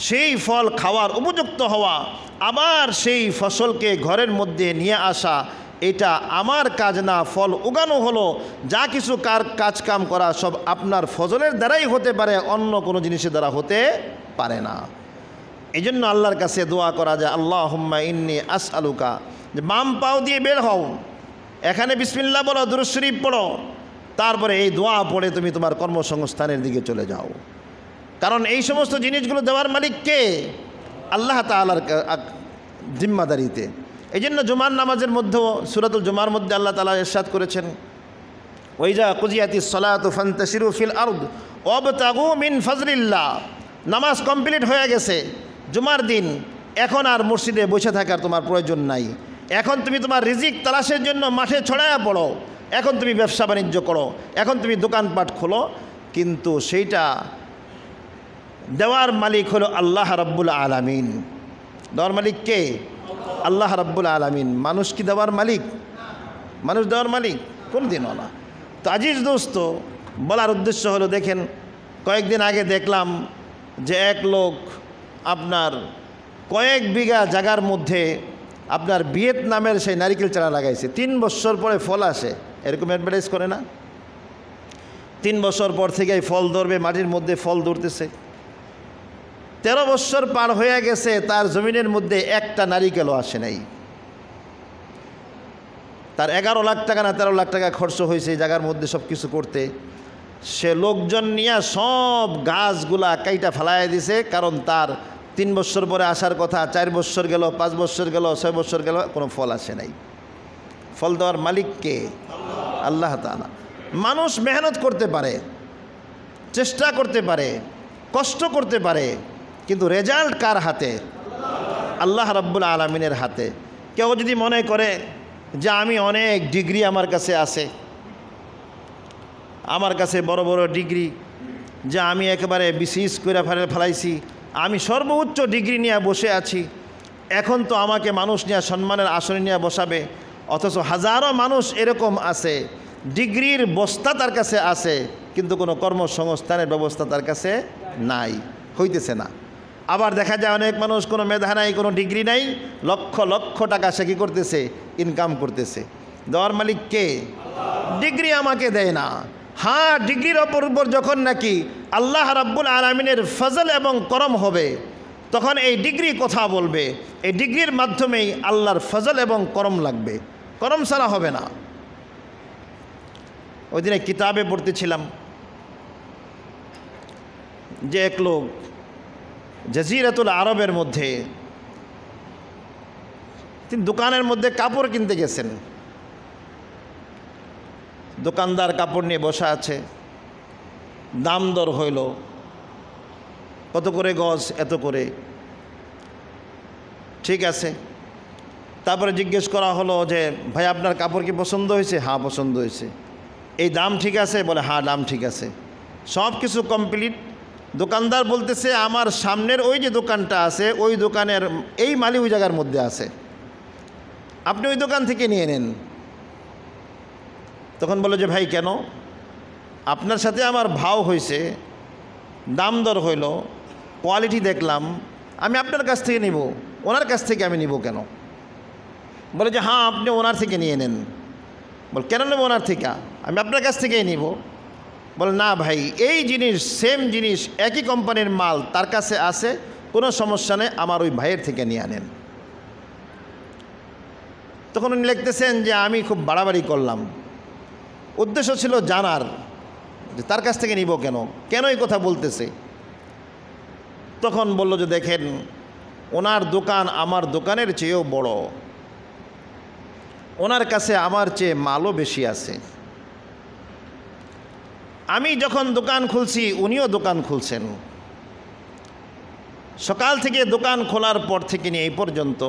সেই ফল খাওয়ার উপযুক্ত হওয়া, আবার সেই ফসলকে ঘরের মধ্যে নিয়ে আসা, এটা আমার কাজ না। ফল উগানো হলো, যা কিছু কাজ কাম করা সব আপনার ফজলের দ্বারাই হতে পারে, অন্য কোনো জিনিসের দ্বারা হতে পারে না। এই জন্য আল্লাহর কাছে দোয়া করা যায়, আল্লাহুম্মা ইন্নী আসআলুকা, যে বাম পাও দিয়ে বের হও, এখানে বিসমিল্লাহ বলো, দুরূদ শরীফ পড়ো, তারপরে এই দোয়া পড়ে তুমি তোমার কর্মসংস্থানের দিকে চলে যাও। কারণ এই সমস্ত জিনিসগুলো দেওয়ার মালিক কে? আল্লাহ তাআলার জিম্মাদারিতে। এই জন্য জুমার নামাজের মধ্যেও, সূরাতুল জুমার মধ্যে আল্লাহ তাআলা ইরশাদ করেছেন, ওয়াইজা কুজিয়াতিস সালাতু ফান্তাশিরু ফিল আরদ ওয়াবতাগু মিন ফাজলিল্লাহ। নামাজ কমপ্লিট হয়ে গেছে, জুমার দিন, এখন আর মসজিদে বসে থাকার তোমার প্রয়োজন নাই। এখন তুমি তোমার রিজিক তালাশের জন্য মাঠে ছড়ায়া পড়ো, এখন তুমি ব্যবসা বাণিজ্য করো, এখন তুমি দোকানপাট খোলো, কিন্তু সেইটা দেওয়ার মালিক হলো আল্লাহ রাব্বুল আলামিন। দেওয়ার মালিক কে? আল্লাহ রাব্বুল আলামিন। মানুষ কি দেওয়ার মালিক? মানুষ দেওয়ার মালিক কোনদিনও না। তো আজিজ দোস্ত, বলার উদ্দেশ্য হলো, দেখেন কয়েকদিন আগে দেখলাম যে এক লোক আপনার কয়েক বিঘা জায়গার মধ্যে আপনার ভিয়েতনামের সেই নারিকেল চারা লাগাইছে। 3 বছর পরে ফল আসে, এরকম অ্যাডভার্টাইজ করে না? 3 বছর পর থেকেই ফল ধরবে, মাটির মধ্যে ফল ধরতেছে। 13 বছর পার হয়ে গেছে, তার জমিনের মধ্যে একটা নারিকেলও আসে নাই। তার 11 লাখ টাকা না 13 লাখ টাকা খরচ হয়েছে এই জায়গার মধ্যে সব কিছু করতে। সে লোকজন নিয়ে সব গাছগুলা কাইটা ফেলাইয়া দিছে, কারণ তার 3 বছর পরে আসার কথা, 4 বছর গেল, 5 বছর গেল, 6 বছর গেল, কোনো ফল আসে নাই। ফল দেওয়ার মালিক কে? আল্লাহ তাআলা। মানুষ মেহনত করতে পারে, চেষ্টা করতে পারে, কষ্ট করতে পারে, কিন্তু রেজাল্ট কার হাতে? আল্লাহ রাব্বুল আলামিনের হাতে। কেউ যদি মনে করে যে আমি অনেক ডিগ্রি আমার কাছে আছে, আমার কাছে বড় বড় ডিগ্রি, যে আমি একেবারে বিশেষ করে ফেলাইছি, আমি সর্বোচ্চ ডিগ্রি নিয়ে বসে আছি, এখন তো আমাকে মানুষ নিয়ে সম্মানের আসনে নিয়ে বসাবে। অথচ হাজারো মানুষ এরকম আছে, ডিগ্রির বস্তা তার কাছে আছে, কিন্তু কোনো কর্মসংস্থানের ব্যবস্থা তার কাছে নাই, হইতেছে না। আবার দেখা যায় অনেক মানুষ কোনো মেধা নাই, কোনো ডিগ্রি নাই, লক্ষ লক্ষ টাকা সে কী করতেছে? ইনকাম করতেছে। দেওয়ার মালিক কে? ডিগ্রি আমাকে দেয় না। হ্যাঁ, ডিগ্রির উপর যখন নাকি আল্লাহ রাব্বুল আলামিনের ফজল এবং করম হবে, তখন এই ডিগ্রি কথা বলবে। এই ডিগ্রির মাধ্যমেই আল্লাহর ফজল এবং করম লাগবে, করম ছাড়া হবে না। ওই দিনে কিতাবে পড়তেছিলাম যে এক লোক জাজিরাতুল আরবের মধ্যে তিনি দোকানের মধ্যে কাপড় কিনতে গেছেন। দোকানদার কাপড় নিয়ে বসা আছে, দাম দর হইল, কত করে গজ? এত করে। ঠিক আছে। তারপরে জিজ্ঞেস করা হলো যে ভাই আপনার কাপড় কি পছন্দ হয়েছে? হ্যাঁ পছন্দ হয়েছে। এই দাম ঠিক আছে? বলে হ্যাঁ দাম ঠিক আছে। সব কিছু কমপ্লিট। দোকানদার বলতেছে আমার সামনের ওই যে দোকানটা আছে, ওই দোকানের এই মালি ওই জায়গার মধ্যে আছে, আপনি ওই দোকান থেকে নিয়ে নেন। তখন বললো যে ভাই কেন? আপনার সাথে আমার ভাও হয়েছে, দাম দর হইল, কোয়ালিটি দেখলাম, আমি আপনার কাছ থেকে নিব, ওনার কাছ থেকে আমি নিব কেন? বলে যে হ্যাঁ আপনি ওনার থেকে নিয়ে নেন। বল কেন নেব ওনার থেকে? আমি আপনার কাছ থেকেই নিব। বলে না ভাই, এই জিনিস সেম জিনিস একই কোম্পানির মাল তার কাছে আছে, কোনো সমস্যা নেই, আমার ওই ভাইয়ের থেকে নিয়ে আনেন। তখন উনি লিখতেছেন যে আমি খুব বাড়াবাড়ি করলাম। উদ্দেশ্য ছিল জানার যে তার কাছ থেকে নিব কেন, কেন এই কথা বলতেছে। তখন বলল যে দেখেন, ওনার দোকান আমার দোকানের চেয়েও বড়, ওনার কাছে আমার চেয়ে মালও বেশি আছে। আমি যখন দোকান খুলছি উনিও দোকান খুলছেন, সকাল থেকে দোকান খোলার পর থেকে নিয়ে এই পর্যন্ত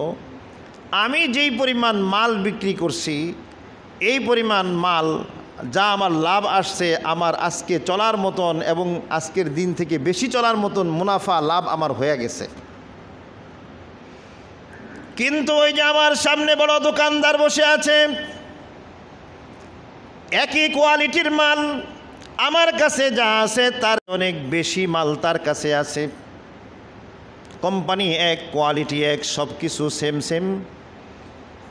আমি যেই পরিমাণ মাল বিক্রি করছি, এই পরিমাণ মাল যা আমার লাভ আসছে, আমার আজকে চলার মতন এবং আজকের দিন থেকে বেশি চলার মতন মুনাফা লাভ আমার হয়ে গেছে। কিন্তু ওই যে আমার সামনে বড় দোকানদার বসে আছে, একই কোয়ালিটির মাল আমার কাছে যা আছে তার অনেক বেশি মাল তার কাছে আছে। কোম্পানি এক, কোয়ালিটি এক, সব কিছু সেম সেম,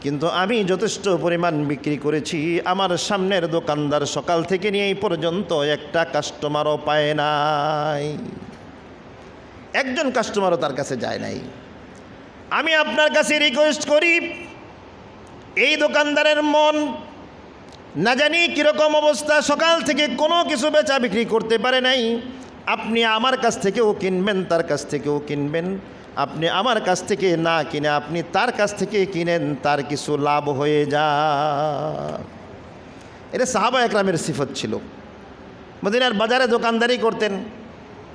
কিন্তু আমি যথেষ্ট পরিমাণ বিক্রি করেছি। আমার সামনের দোকানদার সকাল থেকে নিয়ে এই পর্যন্ত একটা কাস্টমারও পায় নাই, একজন কাস্টমারও তার কাছে যায় নাই। আমি আপনার কাছে রিকোয়েস্ট করি, এই দোকানদারের মন না জানি কীরকম অবস্থা, সকাল থেকে কোনো কিছু বেচা বিক্রি করতে পারে নাই। আপনি আমার কাছ থেকেও কিনবেন, তার কাছ থেকেও কিনবেন। আপনি আমার কাছ থেকে না কিনে আপনি তার কাছ থেকে কিনেন, তার কিছু লাভ হয়ে যায়। এটা সাহাবা একরামের সিফত ছিল। মদিনার বাজারে দোকানদারি করতেন,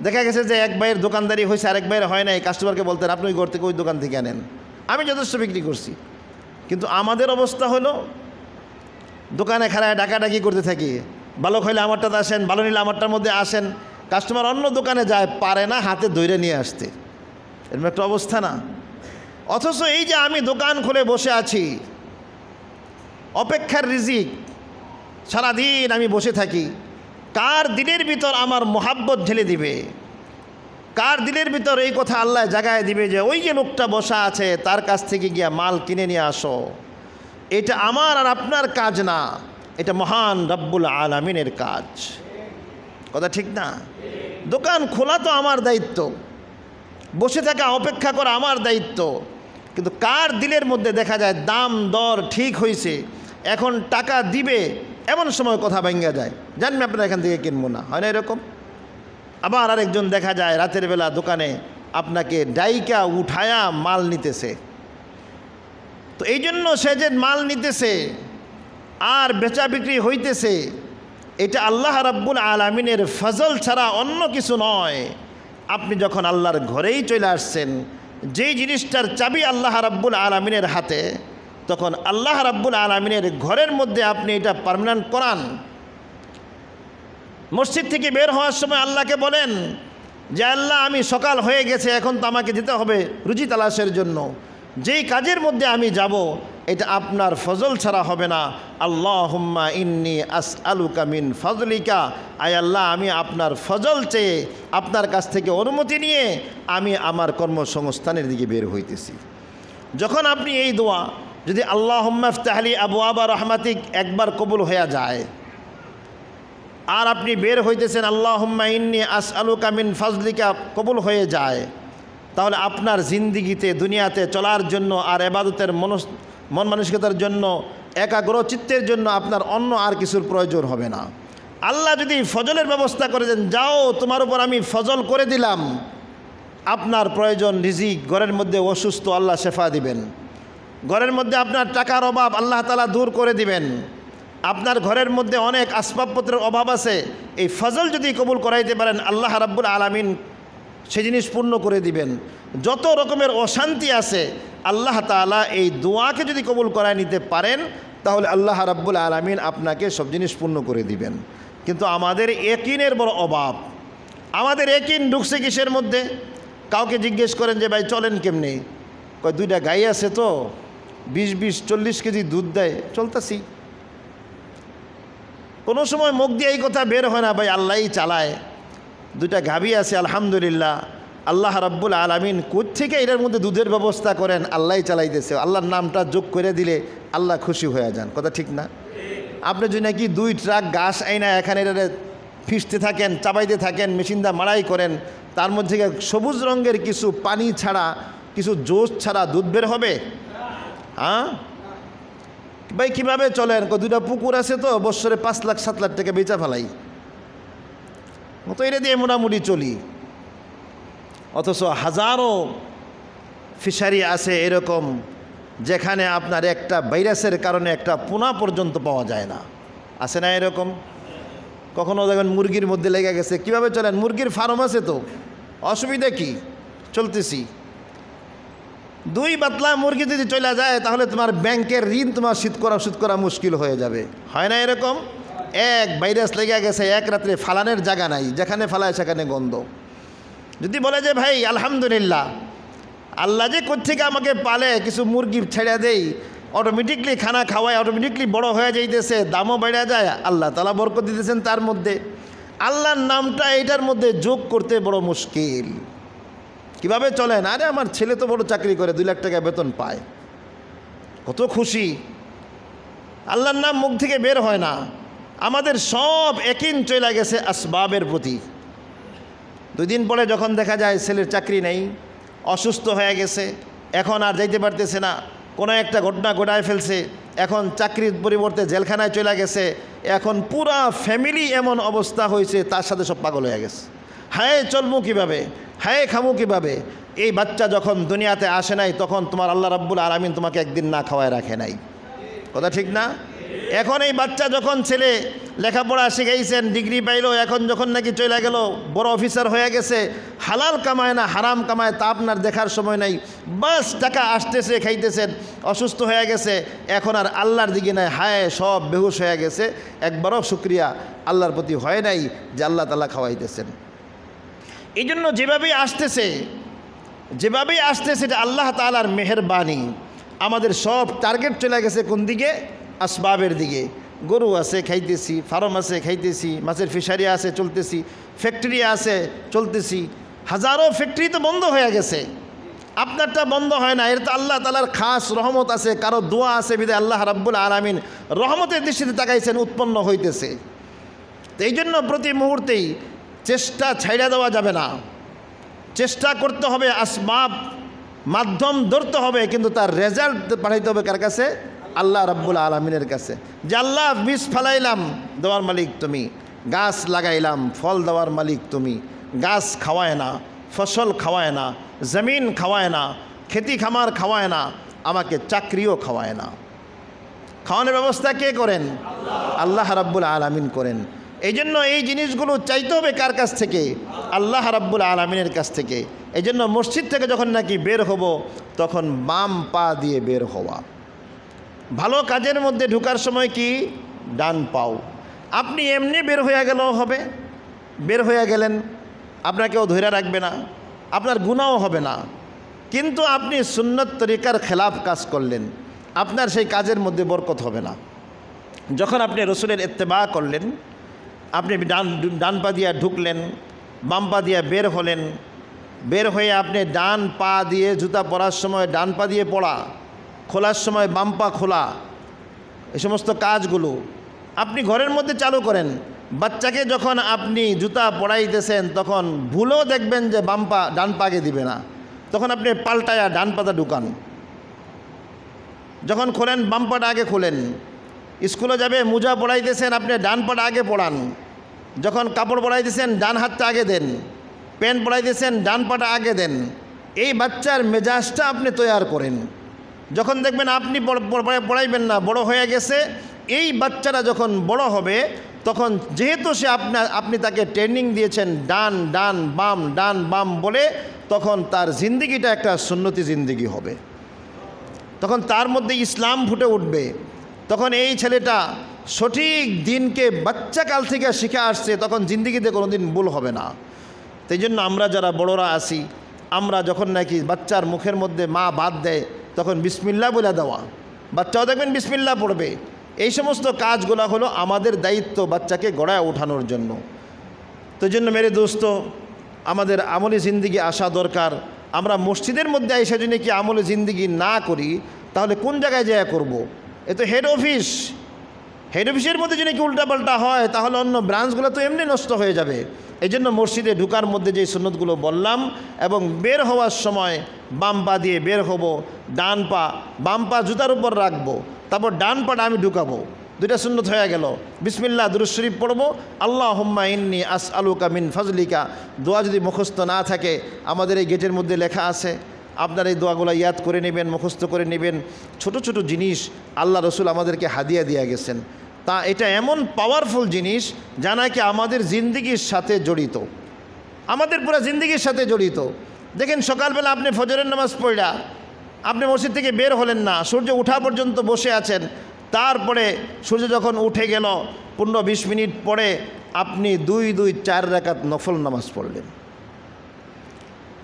দেখা গেছে যে এক ভাইয়ের দোকানদারি হয়েছে, আরেক ভাইয়ের হয় নাই, কাস্টমারকে বলতেন আপনি ওই ঘর থেকে ওই দোকান থেকে আনেন, আমি যথেষ্ট বিক্রি করছি। কিন্তু আমাদের অবস্থা হলো দোকানে খাড়ায় ডাকাডাকি করতে থাকি, ভালো খাইলে আমারটাতে আসেন, ভালো নিলে আমারটার মধ্যে আসেন। কাস্টমার অন্য দোকানে যায়, পারে না হাতে ধরে নিয়ে আসতে, এরকম একটা অবস্থা না? অথচ এই যে আমি দোকান খুলে বসে আছি, অপেক্ষার রিজিক, সারাদিন আমি বসে থাকি, কার দিলের ভিতর আমার মোহাব্বত ঢেলে দিবে, কার দিলের ভিতর এই কথা আল্লাহ জাগায় দিবে যে ওই যে লোকটা বসা আছে তার কাছ থেকে গিয়া মাল কিনে নিয়ে আসো। এটা আমার আর আপনার কাজ না, এটা মহান রব্বুল আলামিনের কাজ। কথা ঠিক না? দোকান খোলা তো আমার দায়িত্ব, বসে থাকা অপেক্ষা করা আমার দায়িত্ব, কিন্তু কার দিলের মধ্যে দেখা যায় দাম দর ঠিক হয়েছে, এখন টাকা দিবে, এমন সময় কথা ভাঙ্গা যায়, জানবে আপনারা এখান থেকে কিনবো না, হয় না এরকম? আবার আরেকজন দেখা যায় রাতের বেলা দোকানে আপনাকে ডাইকা উঠায়া মাল নিতেছে। তো এই জন্য সে যে মাল নিতেছে আর বেচা বিক্রি হইতেছে, এটা আল্লাহ রাব্বুল আলামিনের ফজল ছাড়া অন্য কিছু নয়। আপনি যখন আল্লাহর ঘরেই চলে আসছেন, যেই জিনিসটার চাবি আল্লাহ রাব্বুল আলামিনের হাতে, তখন আল্লাহ রাব্বুল আলামিনের ঘরের মধ্যে আপনি এটা পার্মানেন্ট করান। মসজিদ থেকে বের হওয়ার সময় আল্লাহকে বলেন যে আল্লাহ আমি সকাল হয়ে গেছে, এখন তো আমাকে যেতে হবে রুজি তালাশের জন্য, যেই কাজের মধ্যে আমি যাব এটা আপনার ফজল ছাড়া হবে না। আল্লাহুম্মা ইন্নী আসআলুকা মিন ফজলিকা, আয় আল্লাহ আমি আপনার ফজল চেয়ে আপনার কাছ থেকে অনুমতি নিয়ে আমি আমার কর্মসংস্থানের দিকে বের হইতেছি। যখন আপনি এই দোয়া যদি আল্লাহুম্মা ইফতাহলি আবওয়াবা রাহমাতিক একবার কবুল হয়ে যায়, আর আপনি বের হইতেছেন আল্লাহুম্মা ইন্নী আসআলুকা মিন ফজলিকা কবুল হয়ে যায়, তাহলে আপনার জিন্দিগিতে দুনিয়াতে চলার জন্য আর ইবাদতের মন মানসিকতার জন্য, একাগ্র চিত্তের জন্য আপনার অন্য আর কিছুর প্রয়োজন হবে না। আল্লাহ যদি ফজলের ব্যবস্থা করে দেন, যাও তোমার উপর আমি ফজল করে দিলাম, আপনার প্রয়োজন রিজিক, ঘরের মধ্যে অসুস্থ আল্লাহ শেফা দিবেন, ঘরের মধ্যে আপনার টাকার অভাব আল্লাহ তাআলা দূর করে দিবেন, আপনার ঘরের মধ্যে অনেক আসবাবপত্রের অভাব আছে, এই ফজল যদি কবুল করাইতে পারেন আল্লাহ রাব্বুল আলামিন সে জিনিস পূর্ণ করে দিবেন। যত রকমের অশান্তি আছে আল্লাহ তাআলা এই দোয়াকে যদি কবুল করায় নিতে পারেন, তাহলে আল্লাহ রাব্বুল আলামিন আপনাকে সব জিনিস পূর্ণ করে দিবেন। কিন্তু আমাদের ইয়াকিনের বড় অভাব। আমাদের ইয়াকিন ঢুকছে কিসের মধ্যে? কাউকে জিজ্ঞেস করেন যে ভাই চলেন কেমনে, কয় দুইটা গাই আছে তো 20-40 কেজি দুধ দেয়, চলতেছি। কোনো সময় মুখ দিয়ে এই কথা বের হয় না, ভাই আল্লাহই চালায়, দুইটা গাভী আছে আলহামদুলিল্লাহ, আল্লাহ রাব্বুল আলামিন কোত্থেকে এটার মধ্যে দুধের ব্যবস্থা করেন, আল্লাহই চালাইতেছে, আল্লাহর নামটা যোগ করে দিলে আল্লাহ খুশি হয়ে যান। কথা ঠিক না? আপনি যদি নাকি 2 ট্রাক ঘাস আইনা এখানে এটা ফিসতে থাকেন, চাবাইতে থাকেন, মেশিন দা মাড়াই করেন, তার মধ্যে সবুজ রঙের কিছু পানি ছাড়া, কিছু জোশ ছাড়া দুধ বের হবে? হ্যাঁ ভাই কীভাবে চলেন? দুইটা পুকুর আছে তো, বৎসরে 5-7 লাখ টাকা বেচা ফেলাই, তো এটা দিয়ে মোটামুটি চলি। অথচ হাজারো ফিশারি আছে এরকম, যেখানে আপনার একটা ভাইরাসের কারণে একটা পোনা পর্যন্ত পাওয়া যায় না, আছে না এরকম? কখনো দেখবেন মুরগির মধ্যে লেগে গেছে, কিভাবে চলেন? মুরগির ফার্ম আছে তো, অসুবিধা কি, চলতেছি। 2 পাতলা মুরগি যদি চলে যায় তাহলে তোমার ব্যাংকের ঋণ তোমার শোধ করা মুশকিল হয়ে যাবে, হয় না এরকম? এক ভাইরাস লেগে গেছে, এক রাত্রে ফালানের জায়গা নাই, যেখানে ফালায় সেখানে গন্ধ। যদি বলে যে ভাই আলহামদুলিল্লাহ আল্লাহ যে কোত্থেকে আমাকে পালে, কিছু মুরগি ছেড়ে দেই, অটোমেটিকলি খানা খাওয়ায়, অটোমেটিকলি বড় হয়ে যাইতেছে, দামও বেড়ে যায়, আল্লাহ তাআলা বরকত দিতেছেন তার মধ্যে। আল্লাহর নামটা এইটার মধ্যে যোগ করতে বড় মুশকিল। কিভাবে চলেন? আরে আমার ছেলে তো বড় চাকরি করে, 2 লাখ টাকা বেতন পায়, কত খুশি। আল্লাহর নাম মুখ থেকে বের হয় না। আমাদের সব ইয়াকিন চলে গেছে আসবাবের প্রতি। 2 দিন পরে যখন দেখা যায় ছেলের চাকরি নেই, অসুস্থ হয়ে গেছে, এখন আর যাইতে পারতেছে না, কোনো একটা ঘটনা ঘটায় ফেলছে, এখন চাকরির পরিবর্তে জেলখানায় চলে গেছে, এখন পুরা ফ্যামিলি এমন অবস্থা হয়েছে, তার সাথে সব পাগল হয়ে গেছে। হায় চলবো কীভাবে, হায় খামু কীভাবে? এই বাচ্চা যখন দুনিয়াতে আসে নাই, তখন তোমার আল্লাহ রাব্বুল আলামিন তোমাকে একদিন না খাওয়ায় রাখে নাই। কথা ঠিক না? এখন এই বাচ্চা যখন ছেলে লেখাপড়া শিখাইছেন, ডিগ্রি পাইলো, এখন যখন নাকি চলে গেল বড় অফিসার হয়ে গেছে, হালাল কামায় না হারাম কামায় তা আপনার দেখার সময় নাই। বাস টাকা আসতেছে, খাইতেছেন, অসুস্থ হয়ে গেছে, এখন আর আল্লাহর দিকে নাই, হায় সব বেহুশ হয়ে গেছে। একবারও শুকরিয়া আল্লাহর প্রতি হয় নাই যে আল্লাহ তাআলা খাওয়াইতেছেন। এই জন্য যেভাবেই আসতেছে এটা আল্লাহ তাআলার মেহেরবানি। আমাদের সব টার্গেট চলে গেছে কোন দিকে? আসবাবের দিকে। গরু আছে খাইতেছি, ফার্ম আছে খাইতেছি, মাছের ফিশারি আছে চলতেছি, ফ্যাক্টরি আছে চলতেছি। হাজারো ফ্যাক্টরি তো বন্ধ হয়ে গেছে, আপনারটা বন্ধ হয় না। এর তো আল্লাহ তাআলার খাস রহমত আছে, কারো দোয়া আছে বিধায় আল্লাহ রাব্বুল আলামিন রহমতের দৃষ্টিতে তাকাইছেন, উৎপন্ন হইতেছে। তো এই জন্য প্রতি মুহূর্তেই চেষ্টা ছাইড়া দেওয়া যাবে না, চেষ্টা করতে হবে, আসবাব মাধ্যম ধরতে হবে, কিন্তু তার রেজাল্ট পাঠাইতে হবে কার কাছে? আল্লাহ রাব্বুল আলামিনের কাছে। যে আল্লাহ বীজ ফালাইলাম, দেওয়ার মালিক তুমি, গাছ লাগাইলাম, ফল দেওয়ার মালিক তুমি। গাছ খাওয়ায় না, ফসল খাওয়ায় না, জমিন খাওয়ায় না, খেতি খামার খাওয়ায় না, আমাকে চাকরিও খাওয়ায় না। খাওয়ানোর ব্যবস্থা কে করেন? আল্লাহ রাব্বুল আলামিন করেন। এই জন্য এই জিনিসগুলো চাইতে হবে কার কাছ থেকে? আল্লাহ রাব্বুল আলামিনের কাছ থেকে। এই জন্য মসজিদ থেকে যখন নাকি বের হব তখন বাম পা দিয়ে বের হওয়া। ভালো কাজের মধ্যে ঢোকার সময় কি? ডান পাও। আপনি এমনি বের হয়ে গেলেও হবে, বের হয়ে গেলেন, আপনাকেও ধরে রাখবে না, আপনার গুনাহও হবে না। কিন্তু আপনি সুন্নত তরিকার খেলাফ কাজ করলেন, আপনার সেই কাজের মধ্যে বরকত হবে না। যখন আপনি রসুলের ইত্তেবা করলেন, আপনি ডান পা দিয়ে ঢুকলেন, বাম পা দিয়ে বের হলেন, বের হয়ে আপনি ডান পা দিয়ে জুতা পরার সময় ডান পা দিয়ে পড়া, খোলার সময় বাম পা খোলা, এই সমস্ত কাজগুলো আপনি ঘরের মধ্যে চালু করেন। বাচ্চাকে যখন আপনি জুতা পরাইতেছেন তখন ভুলেও দেখবেন যে বাম পা ডান পাকে দিবে না, তখন আপনি পাল্টায়া ডান পাতা ঢুকান। যখন খোলেন বাম পাটা আগে খোলেন। স্কুলে যাবে, মোজা পড়াইতেছেন, আপনি ডান পাটা আগে পড়ান। যখন কাপড় পরাইতেছেন ডান হাতটা আগে দেন, প্যান্ট পরাইতেছেন ডান পাটা আগে দেন। এই বাচ্চার মেজাজটা আপনি তৈয়ার করেন। যখন দেখবেন আপনি পড়াইবেন না, বড় হয়ে গেছে, এই বাচ্চারা যখন বড় হবে তখন যেহেতু সে আপনি তাকে ট্রেনিং দিয়েছেন ডান ডান বাম ডান বাম বলে, তখন তার জিন্দিগিটা একটা সুন্নতি জিন্দিগি হবে। তখন তার মধ্যে ইসলাম ফুটে উঠবে। তখন এই ছেলেটা সঠিক দিনকে বাচ্চাকাল থেকে শিখে আসছে, তখন জিন্দিগিতে কোনো দিন ভুল হবে না। সেই জন্য আমরা যারা বড়রা আছি, আমরা যখন নাকি বাচ্চার মুখের মধ্যে মা ভাত দেয় তখন বিসমিল্লাহ বলে দেওয়া, বাচ্চাও দেখবেন বিসমিল্লাহ পড়বে। এই সমস্ত কাজগুলো হলো আমাদের দায়িত্ব বাচ্চাকে গড়ায় ওঠানোর জন্য। তো জন্য মেরে দোস্ত, আমাদের আমলি জিন্দিগি আসা দরকার। আমরা মসজিদের মধ্যে এসে যদি কি আমলি জিন্দিগি না করি, তাহলে কোন জায়গায় যায় করব? এ তো হেড অফিসের মধ্যে যদি কি উল্টাপাল্টা হয়, তাহলে অন্য ব্রাঞ্চগুলো তো এমনি নষ্ট হয়ে যাবে। এই জন্য মসজিদে ঢুকার মধ্যে যে সুন্নতগুলো বললাম, এবং বের হওয়ার সময় বাম পা দিয়ে বের হব, বাম পা জুতার উপর রাখবো, তারপর ডান পাটা আমি ঢুকাবো। দুইটা সুন্নত হয়ে গেল। বিসমিল্লাহ দুরূদ শরীফ পড়বো, আল্লাহুম্মা ইন্নী আসআলুকা মিন ফাজলিকা। দোয়া যদি মুখস্থ না থাকে, আমাদের এই গেটের মধ্যে লেখা আছে, আপনার এই দোয়াগুলো ইয়াদ করে নেবেন, মুখস্থ করে নেবেন। ছোট ছোট জিনিস আল্লাহ রসুল আমাদেরকে হাদিয়া দিয়ে গেছেন। তা এটা এমন পাওয়ারফুল জিনিস যা নাকি আমাদের জিন্দিগির সাথে জড়িত, আমাদের পুরো জিন্দিগির সাথে জড়িত। দেখেন সকালবেলা আপনি ফজরের নামাজ পড়া, আপনি মসজিদ থেকে বের হলেন না, সূর্য ওঠা পর্যন্ত বসে আছেন। তারপরে সূর্য যখন উঠে গেল 15-20 মিনিট পরে আপনি 2-4 রাকাত নফল নামাজ পড়লেন।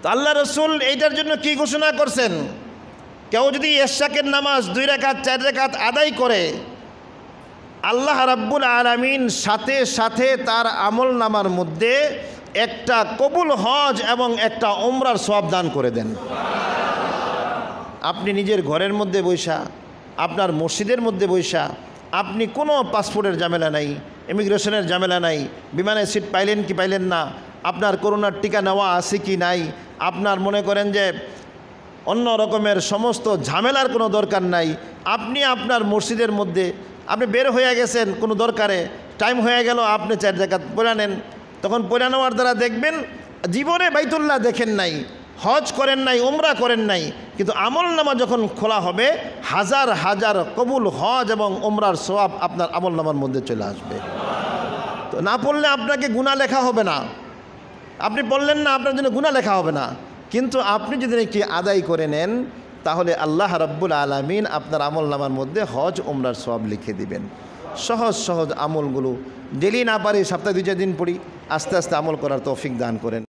তো আল্লাহ রসুল এইটার জন্য কি ঘোষণা করছেন? কেউ যদি এশাকের নামাজ 2 রাকাত 4 রাকাত আদায় করে, আল্লাহ রাব্বুল আলামিন সাথে সাথে তার আমল নামার মধ্যে একটা কবুল হজ এবং একটা উমরার সওয়াব দান করে দেন। আপনি নিজের ঘরের মধ্যে বৈশা, আপনার মসজিদের মধ্যে বৈশা, আপনি কোনো পাসপোর্টের ঝামেলা নাই, ইমিগ্রেশনের ঝামেলা নাই, বিমানে সিট পাইলেন কি পাইলেন না, আপনার করোনার টিকা নেওয়া আছে কি নাই, আপনার মনে করেন যে অন্য রকমের সমস্ত ঝামেলার কোনো দরকার নাই। আপনি আপনার মসজিদের মধ্যে আপনি বের হয়ে গেছেন কোনো দরকারে, টাইম হয়ে গেল, আপনি 4 রাকাত পড়ে নেন। তখন পড়ে নেওয়ার দ্বারা দেখবেন জীবনে বাইতুল্লাহ দেখেন নাই, হজ করেন নাই, উমরা করেন নাই, কিন্তু আমল নামা যখন খোলা হবে হাজার হাজার কবুল হজ এবং উমরার সওয়াব আপনার আমল নামার মধ্যে চলে আসবে। তো না পড়লে আপনাকে গুনাহ লেখা হবে না, আপনি পড়লেন না আপনার জন্য গুনাহ লেখা হবে না। কিন্তু আপনি যদি একটি আদায় করে নেন তাহলে আল্লাহ রাব্বুল আলামিন আপনার আমল নামার মধ্যে হজ উমরার সওয়াব লিখে দিবেন। সহজ সহজ আমলগুলো ডেলি না পারি সপ্তাহে 2-4 দিন পড়ি, আস্তে আস্তে আমল করার তৌফিক দান করেন।